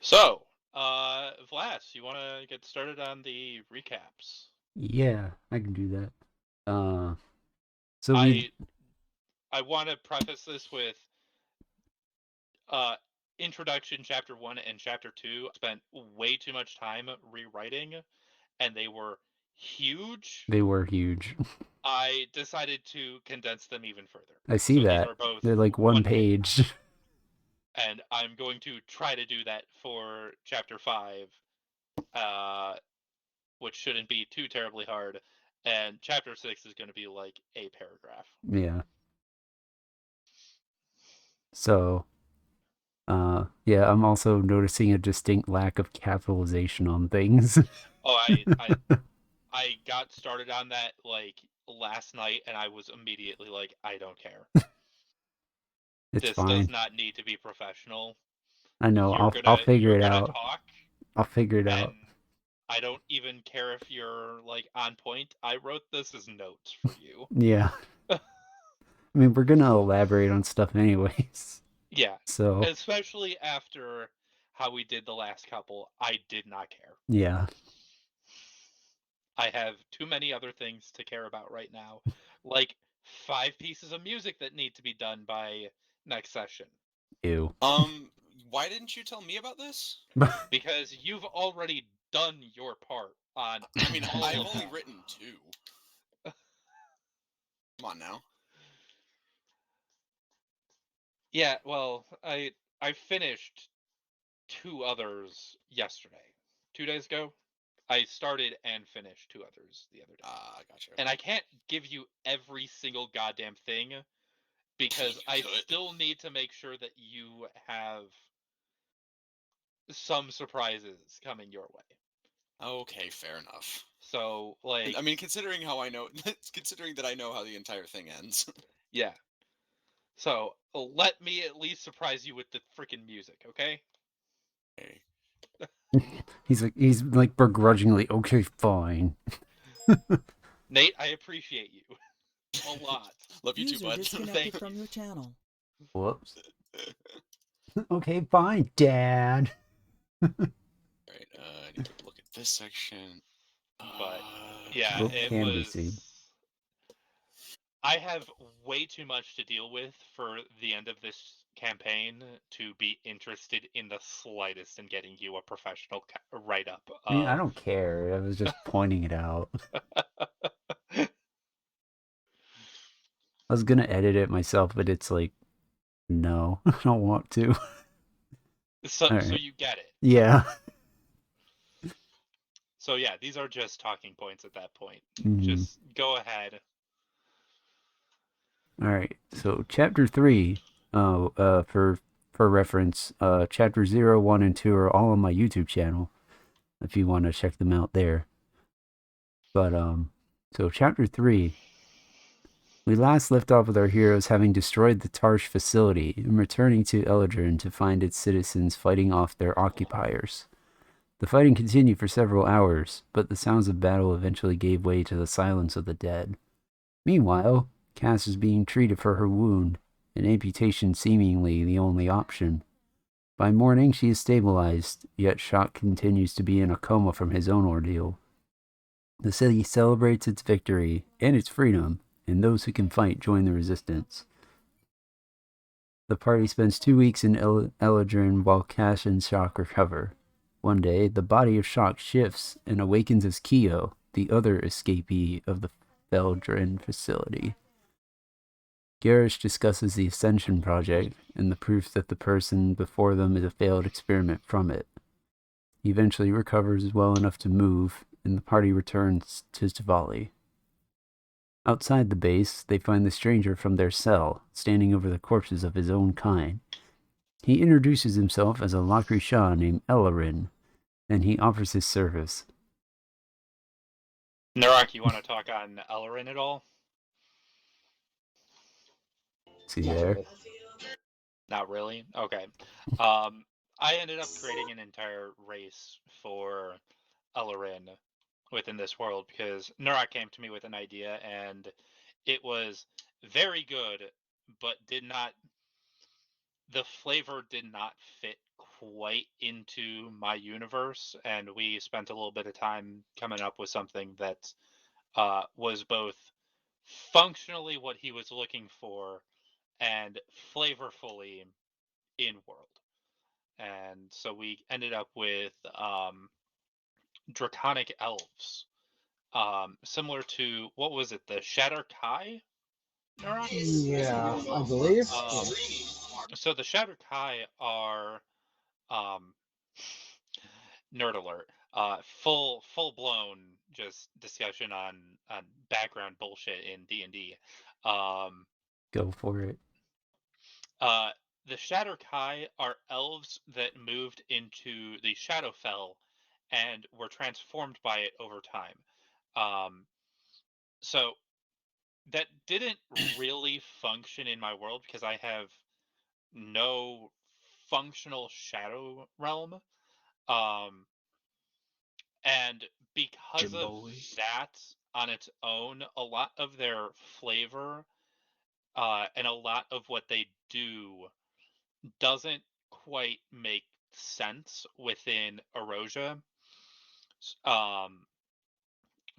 So, Vlas, you want to get started on the recaps? Yeah, I can do that. Uh, so we, I I want to preface this with uh introduction chapter 1 and chapter 2 spent way too much time rewriting and they were huge. they were huge. I decided to condense them even further. I see So these that. are both They're like one one page. page. And I'm going to try to do that for chapter 5. Uh which shouldn't be too terribly hard. And chapter 6 is going to be like a paragraph. Yeah. So, yeah, I'm also noticing a distinct lack of capitalization on things. Oh, I got started on that like last night, and I was immediately like, I don't care. It's This does fine. not need to be professional. I know. You're I'll gonna figure you're it gonna out. talk, I'll figure it and out. I don't even care if you're like on point. I wrote this as notes for you. Yeah. I mean, we're gonna elaborate on stuff anyways. Yeah, So, especially after how we did the last couple. I did not care. yeah. I have too many other things to care about right now, like 5 pieces of music that need to be done by next session. Ew. Um, why didn't you tell me about this? Because you've already done your part on I mean, all I've of only them. written two. Come on now. Yeah, well, I finished two others yesterday. 2 days ago. I started and finished two others the other day. Ah, gotcha. And I can't give you every single goddamn thing because You I could. still need to make sure that you have some surprises coming your way. Okay, fair enough. So, like, I mean, considering how I know, considering that I know how the entire thing ends. yeah. So, let me at least surprise you with the freaking music, okay? Okay. he's like begrudgingly, okay, fine. Nate, I appreciate you a lot. Love you too, User bud. disconnected Thank from you. your channel. Whoops. Okay, fine, Dad. Right, I need to look at this section. But, yeah, Oh, it candy seed. was. I have way too much to deal with for the end of this campaign to be interested in the slightest in getting you a professional write up I mean, I of. don't care. I was just pointing it out. I was gonna edit it myself, but it's like, no, I don't want to. All So right. you get it. Yeah. So yeah, these are just talking points at that point. Mhm. Just go ahead. All right. So chapter 3, for reference, chapter 0, 1, and 2 are all on my YouTube channel if you want to check them out there. But so chapter 3, we last left off with our heroes having destroyed the Tarsh facility and returning to Eladrin to find its citizens fighting off their occupiers. The fighting continued for several hours, but the sounds of battle eventually gave way to the silence of the dead. Meanwhile, Cass is being treated for her wound, an amputation seemingly the only option. By morning, she is stabilized, yet Shock continues to be in a coma from his own ordeal. The city celebrates its victory and its freedom, and those who can fight join the resistance. The party spends 2 weeks in Eladrin while Cass and Shock recover. One day, the body of Shock shifts and awakens as Kyo, the other escapee of the Feldrin facility. Garish discusses the Ascension Project and the proof that the person before them is a failed experiment from it. He eventually recovers well enough to move, and the party returns to Tivoli. Outside the base, they find the stranger from their cell, standing over the corpses of his own kind. He introduces himself as a Lacri-Sha named Elarin, and he offers his service. Nurak, you want to talk on Ellerin at all? See there? Not really. Okay. Um, I ended up creating an entire race for Ellerin within this world because Nurak came to me with an idea and it was very good, but the flavor did not fit quite into my universe, and we spent a little bit of time coming up with something that was both functionally what he was looking for and flavorfully in world. And so we ended up with draconic elves, similar to, what was it, the Shatter Kai? Yeah, I believe. So the Shatter Kai are um, nerd alert. Full blown just discussion on background bullshit in D&D. Go for it. The Shatter Kai are elves that moved into the Shadowfell and were transformed by it over time. So that didn't really function in my world because I have no functional shadow realm. And because of that on its own, a lot of their flavor and a lot of what they do doesn't quite make sense within Aerosia.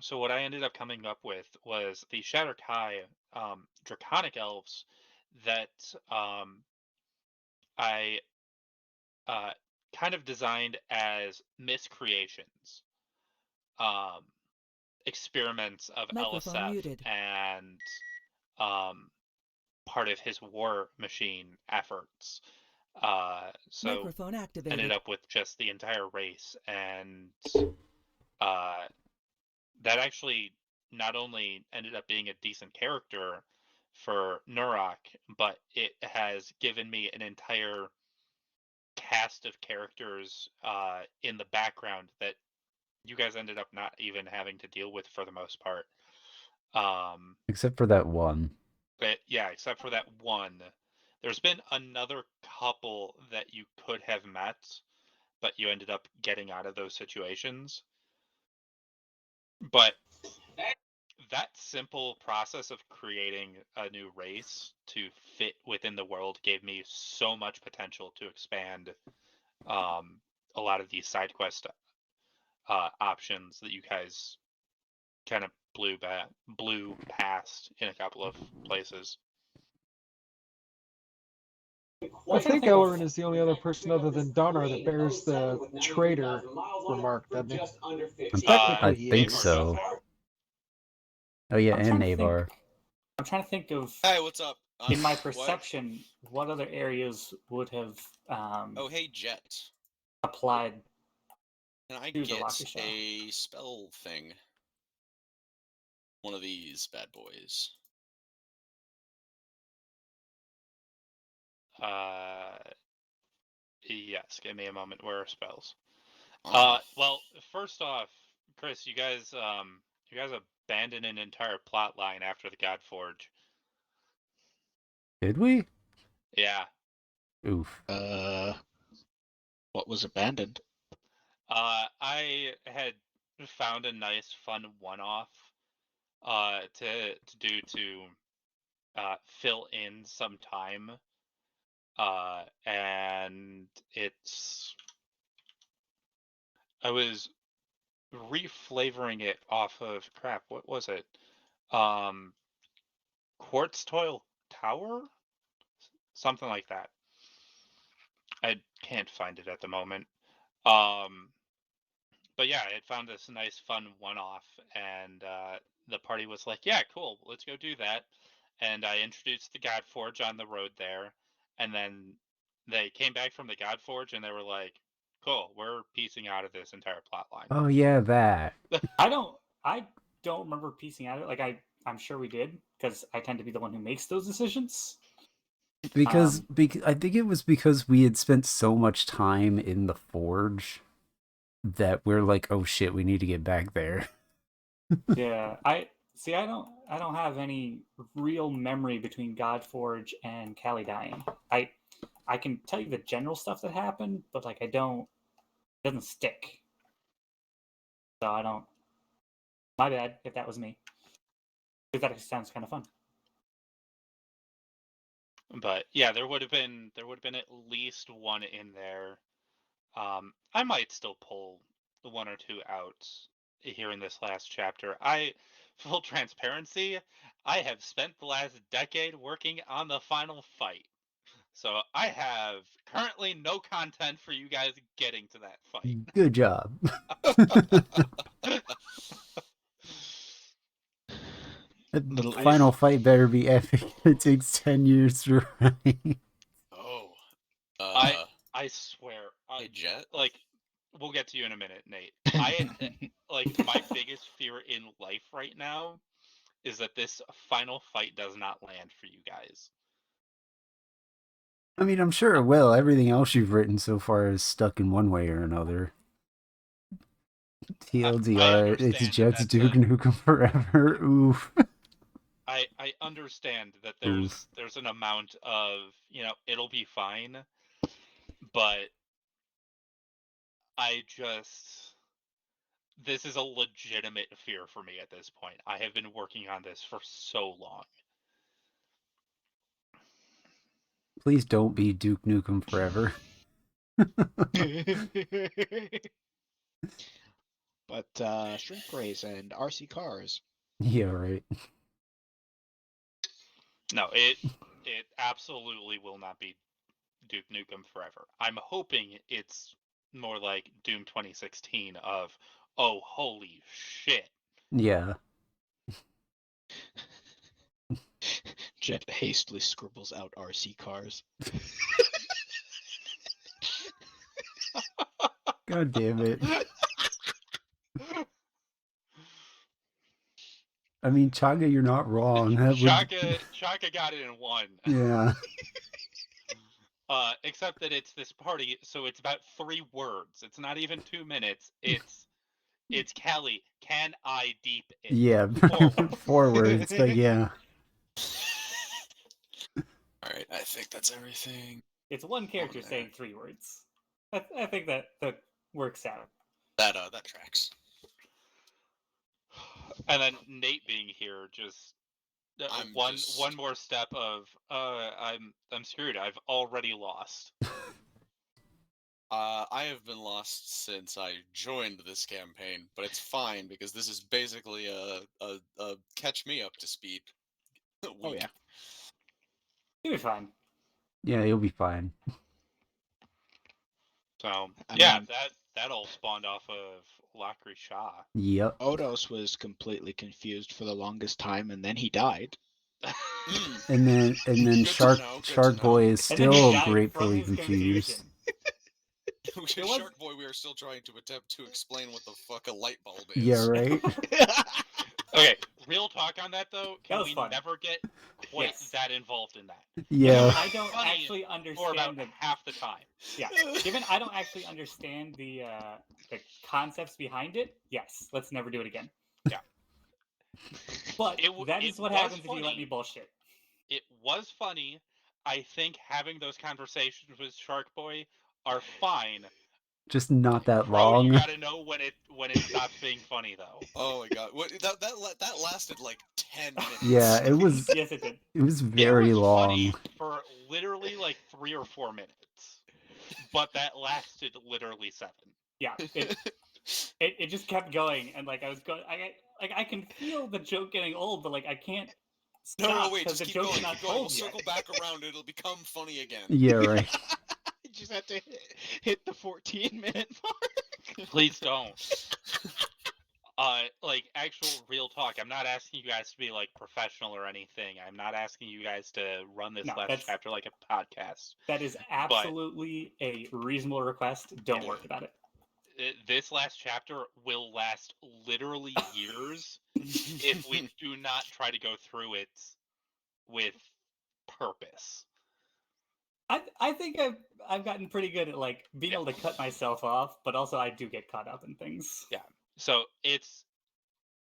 So what I ended up coming up with was the Shatter Kai draconic elves that I kind of designed as miscreations, experiments of Microphone LSF muted. and part of his war machine efforts. So Microphone activated. ended up with just the entire race, and that actually not only ended up being a decent character for Nurok, but it has given me an entire cast of characters in the background that you guys ended up not even having to deal with for the most part. Except for that one. But yeah, except for that one. There's been another couple that you could have met, but you ended up getting out of those situations. But that simple process of creating a new race to fit within the world gave me so much potential to expand a lot of these side quest options that you guys kind of blew past in a couple of places. I think Ellerin is the only other person other than Donner that bears the traitor remark, doesn't he? I he think is. so. Oh yeah, I'm and trying to think- Navar. I'm trying to think of, Hey, what's up? in my What? perception, what other areas would have Oh, hey, Jet. applied. Can I Do the get Lacri-Sha. a spell thing? One of these bad boys. Yes, give me a moment. Where are spells? Awesome. Well, first off, Chris, you guys abandoned an entire plot line after the God Forge. Did we? Yeah. Oof. What was abandoned? I had found a nice, fun one-off to do to fill in some time, and I was reflavoring it off of crap. What was it? Quartz Toil Tower, something like that. I can't find it at the moment. But yeah, I had found this nice, fun one-off, and the party was like, "Yeah, cool, let's go do that." And I introduced the God Forge on the road there, and then they came back from the God Forge, and they were like, "Cool, we're piecing out of this entire plot line." Oh yeah, that. I don't remember piecing out of it. Like I'm sure we did, because I tend to be the one who makes those decisions. Because I think it was because we had spent so much time in the forge that we're like, oh shit, we need to get back there. Yeah, I don't have any real memory between Godforge and Callie dying. I can tell you the general stuff that happened, but like it doesn't stick. So I don't. My bad if that was me. Because that sounds kind of fun. But yeah, there would have been at least one in there I might still pull one or two out here in this last chapter. Full transparency, I have spent the last decade working on the final fight. So I have currently no content for you guys getting to that fight. Good job. The Little final fight better be epic. It takes 10 years to write. Oh. I swear, Hey, Jet. like, we'll get to you in a minute, Nate. Like, my biggest fear in life right now is that this final fight does not land for you guys. I mean, I'm sure it will. Everything else you've written so far is stuck in one way or another. TLDR, it's understand Jet's that Duke Nukem Forever. Oof. I understand that Oof. there's an amount of, it'll be fine, but this is a legitimate fear for me at this point. I have been working on this for so long. Please don't be Duke Nukem Forever. But Shrink Race and RC Cars. Yeah, right. No, it absolutely will not be Duke Nukem Forever. I'm hoping it's more like Doom 2016 of, oh, holy shit. Yeah. Jet hastily scribbles out RC Cars. God damn it. I mean, Chaga, you're not wrong. That would... Chaka got it in one. Yeah. Except that it's this party, so it's about 3 words. It's not even 2 minutes. It's Kelly. Can I deep it? Yeah. 4 words, but yeah. Alright, I think that's everything. It's one character there. saying 3 words. I think that works out. That tracks. And then Nate being here, just one more step of I'm screwed. I've already lost. I have been lost since I joined this campaign, but it's fine because this is basically a catch me up to speed week. Oh yeah. You'll be fine. Yeah, you'll be fine. So I yeah, mean- that all spawned off of Lacri-Sha. Yep. Odos was completely confused for the longest time, and then he died. And then Good to Shark know, good Shark to Boy know. is And then he still died from gratefully his confused. confusion. was- Shark Boy, we are still trying to attempt to explain what the fuck a light bulb is. Yeah, right? Okay, real talk on that though. That Can was we fun. never get quite Yes. that involved in that? Yeah. I don't Funny actually For about understand the half the time. yeah. Given I don't actually understand the concepts behind it, yes, let's never do it again. Yeah. But that it is what was happens if you let funny. me bullshit. It was funny. I think having those conversations with Shark Boy are fine. Just not that Bro, long. you gotta know when it stops being funny though. Oh my god, what, that lasted like 10 minutes. Yeah, it was Yes, it did. it was very it was long. funny for literally like 3 or 4 minutes, but that lasted literally 7. Yeah, it just kept going, and like I was going, I can feel the joke getting old, but like I can't No, stop wait, because just the keep joke's going, not keep going. We'll told yet. circle back around, it'll become funny again. Yeah, right. You just have to hit the 14-minute mark. Please don't. Like actual real talk. I'm not asking you guys to be like professional or anything. I'm not asking you guys to run this No, last that's- chapter like a podcast. That is absolutely a reasonable request. Don't worry about it. This last chapter will last literally years if we do not try to go through it with purpose. I think I've gotten pretty good at like being able to cut myself off, but also I do get caught up in things. Yeah. So it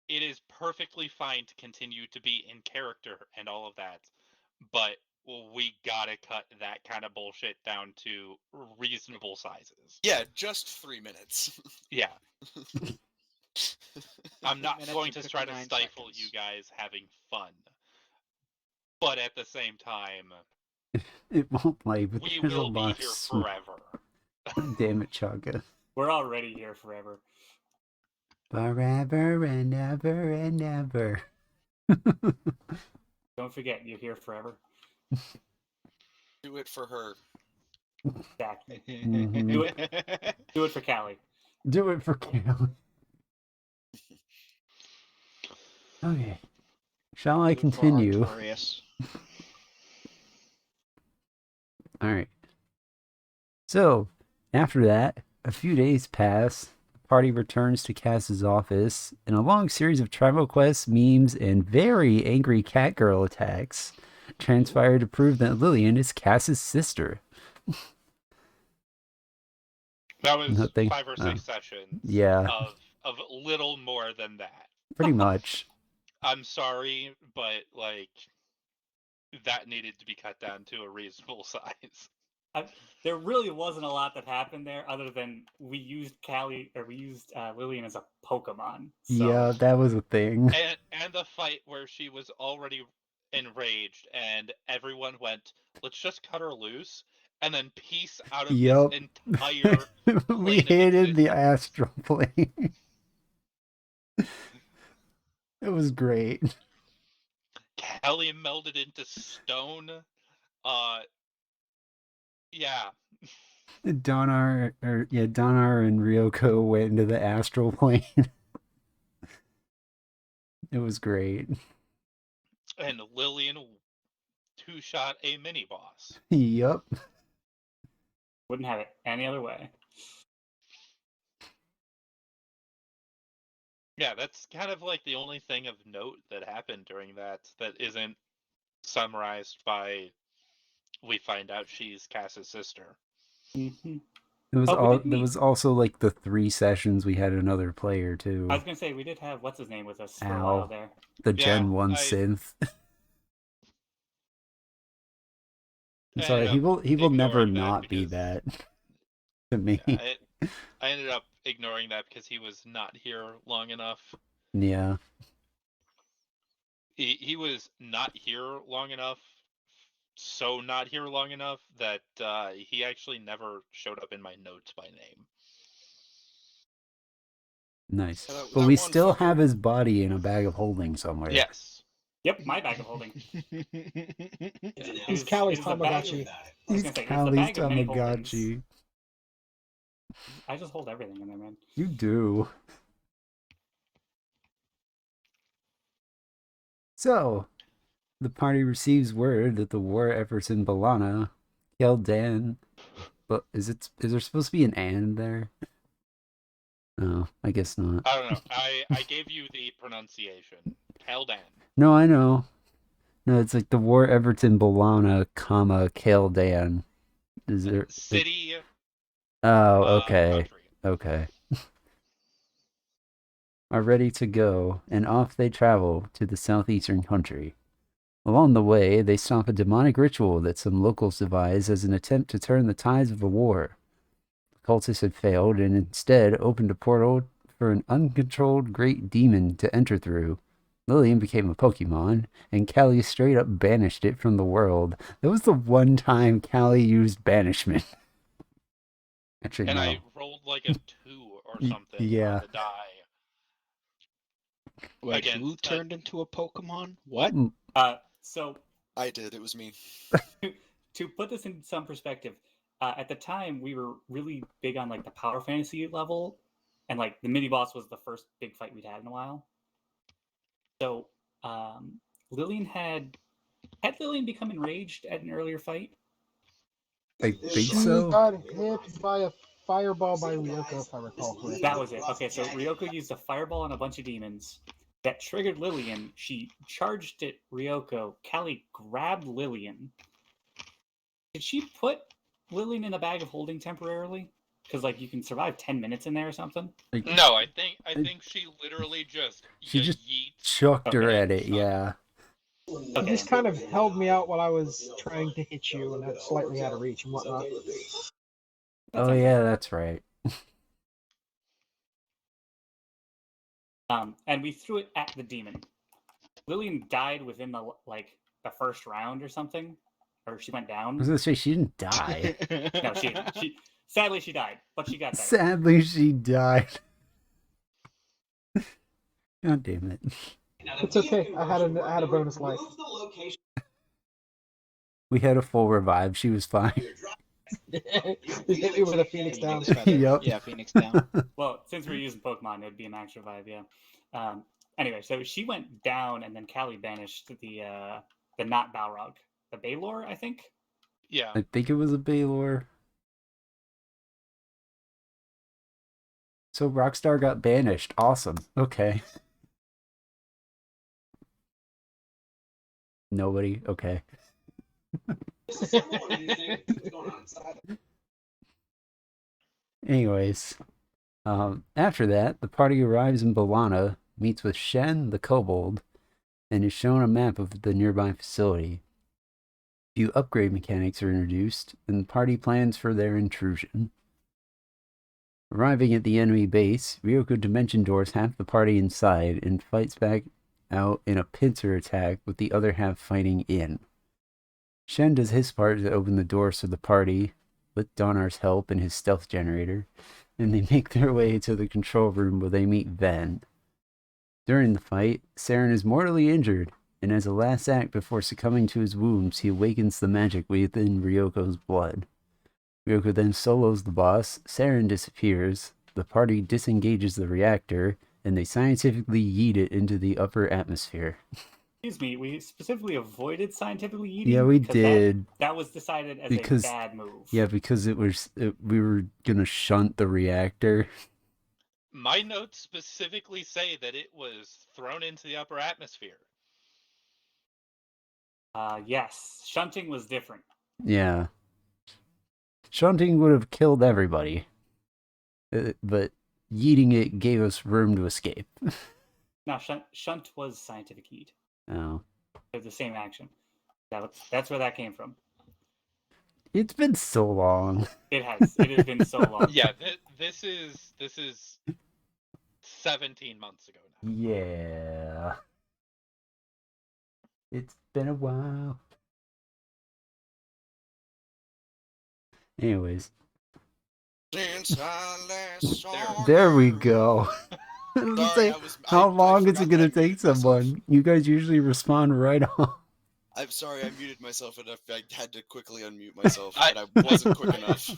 is perfectly fine to continue to be in character and all of that, but we gotta cut that kind of bullshit down to reasonable sizes. Yeah, just 3 minutes. Yeah. I'm not 3 minutes going and to try to 59 stifle seconds. you guys having fun, but at the same time, It won't play, but we there's a will be lot here of forever. Damn it, Chaga. We're already here forever. Forever and ever and ever. Don't forget, you're here forever. Do it for her. Exactly. Mhm. Do it for Callie. Do it for Callie. Okay. Shall I Do it for continue? Artorias. Alright. So, after that, a few days pass. The party returns to Cass's office, and a long series of tribal quests, memes, and very angry catgirl attacks transpire to prove that Lillian is Cass's sister. That was Nothing. 5 or 6 sessions Yeah, of little more than that. pretty much. I'm sorry, but like that needed to be cut down to a reasonable size. There really wasn't a lot that happened there, other than we used Lillian as a Pokemon. So, Yeah, that was a thing. And the fight where she was already enraged and everyone went, let's just cut her loose and then piece out of Yup. this entire We plane of hated the existence. astral plane. It was great. Kelly melded into stone. Yeah. Donar and Ryoko went into the astral plane. It was great. And Lillian two-shot a mini boss. Yup. wouldn't have it any other way. Yeah, that's kind of like the only thing of note that happened during that isn't summarized by we find out she's Cass's sister. Mm-hmm. It was Oh, we did there meet. was also like the 3 sessions we had another player too. I was gonna say we did have what's his name with us for a Ow. while there. The Yeah, Gen 1 synth. I'm sorry, he will never ignoring that not be because- that to me. I ended up ignoring that because he was not here long enough. Yeah. He was not here long enough, so not here long enough that he actually never showed up in my notes by name. Nice. Yeah, that But we one still fucker. have his body in a bag of holding somewhere. Yes. Yep, my bag of holding. He's It Callie's is a bag Tamagotchi. of- I was He's gonna say, it's the Callie's bag of many holdings. Tamagotchi. I just hold everything in there, man. You do. So, the party receives word that the war efforts in Balana killed Dan. But is there supposed to be an and there? No, I guess not. I don't know. I gave you the pronunciation. Keldan. No, I know. No, it's like the war efforts in Balana, comma, Keldan. Is there City. Oh, okay. Country. Okay. Are ready to go, and off they travel to the southeastern country. Along the way, they stop a demonic ritual that some locals devise as an attempt to turn the tides of the war. The cultists had failed and instead opened a portal for an uncontrolled great demon to enter through. Lillian became a Pokemon, and Callie straight up banished it from the world. That was the one time Callie used banishment. Actually, And no. I rolled like a 2 or something yeah. on the die. Wait, Again, who turned into a Pokemon? What? So I did. It was me. to put this in some perspective, at the time we were really big on like the power fantasy level, and like the mini boss was the first big fight we'd had in a while. So Lillian had Lillian become enraged at an earlier fight? I think She so. got hit by a fireball by Ryoko, if I recall correctly. That was it. Okay, so Ryoko used a fireball on a bunch of demons. That triggered Lillian. She charged at Ryoko. Callie grabbed Lillian. Did she put Lillian in a bag of holding temporarily? Because like you can survive 10 minutes in there or something. Like, No, I think she literally just She just yeets. chucked her Okay. at it, yeah. He just kind of held me out while I was trying to hit you and had slightly out of reach and whatnot. Oh yeah, that's right. And we threw it at the demon. Lillian died within the first round or something, or she went I down. was gonna say she didn't die. No, she didn't. Sadly, she died, but she got better. Sadly, she died. God damn it. It's okay. I had a bonus life. We had a full revive. She was fine. You hit me with a Phoenix down. Phoenix feather. Yep. Yeah, Phoenix down. Well, since we're using Pokemon, it would be a max revive, yeah. Anyway, so she went down, and then Callie banished the not Balrog, the Baylor, I think. Yeah. I think it was a Baylor. So Rockstar got banished. Awesome. Okay. Nobody? Okay. Anyways, after that, the party arrives in Bolana, meets with Shen, the kobold, and is shown a map of the nearby facility. A few upgrade mechanics are introduced, and the party plans for their intrusion. Arriving at the enemy base, Ryoko Dimension doors half the party inside and fights back out in a pincer attack with the other half fighting in. Shen does his part to open the doors to the party, with Donar's help and his stealth generator, and they make their way to the control room where they meet Ven. During the fight, Saren is mortally injured, and as a last act before succumbing to his wounds, he awakens the magic within Ryoko's blood. Ryoko then solos the boss, Saren disappears, the party disengages the reactor, and they scientifically yeet it into the upper atmosphere. Excuse me, we specifically avoided scientifically eating. Yeah, we because did. That was decided as Because- a bad move. Yeah, because we were gonna shunt the reactor. My notes specifically say that it was thrown into the upper atmosphere. Yes, shunting was different. Yeah. Shunting would have killed everybody. But yeeting it gave us room to escape. No, shunt was scientific heat. Oh. They're the same action. That's where that came from. It's been so long. It has been so long. Yeah, this is 17 months ago now. Yeah. It's been a while. Anyways, Since I last saw there we you. go. I was gonna Sorry, say, how long is it forgot gonna that I take muted myself. someone? You guys usually respond right on. I'm sorry, I muted myself and I had to quickly unmute myself, I- and I wasn't quick enough.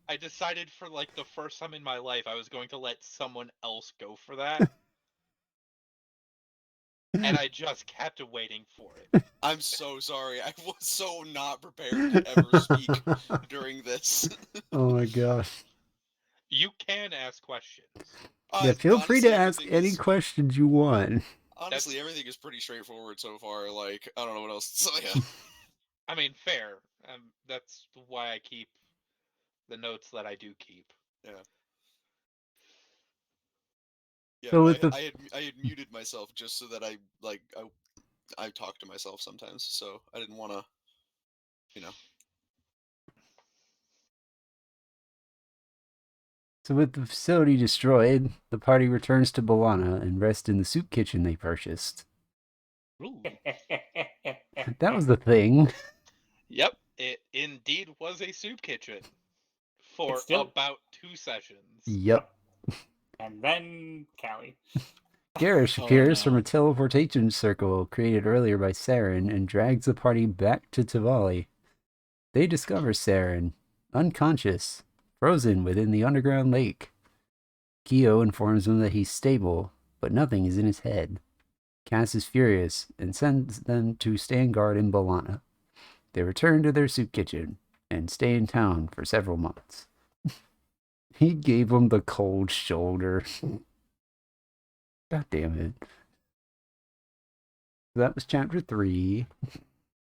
I decided for like the first time in my life I was going to let someone else go for that. And I just kept waiting for it. I'm so sorry. I was so not prepared to ever speak during this. Oh my gosh. You can ask questions. Yeah, feel free to Honestly, ask everything any is- questions you want. Honestly, everything is pretty straightforward so far. Like, I don't know what else to tell you. I mean, fair. That's why I keep the notes that I do keep. Yeah, So with I had muted myself just so that I talk to myself sometimes, so I didn't want to, you know. So with the facility destroyed, the party returns to Bolana and rests in the soup kitchen they purchased. Ooh. That was the thing. Yep, it indeed was a soup kitchen for It's still- about 2 sessions. Yep. And then Callie. Garish Oh, appears no. from a teleportation circle created earlier by Saren and drags the party back to Tavali. They discover Saren, unconscious, frozen within the underground lake. Kyo informs them that he's stable, but nothing is in his head. Cass is furious and sends them to stand guard in Bolana. They return to their soup kitchen and stay in town for several months. He gave them the cold shoulder. God damn it. That was chapter 3.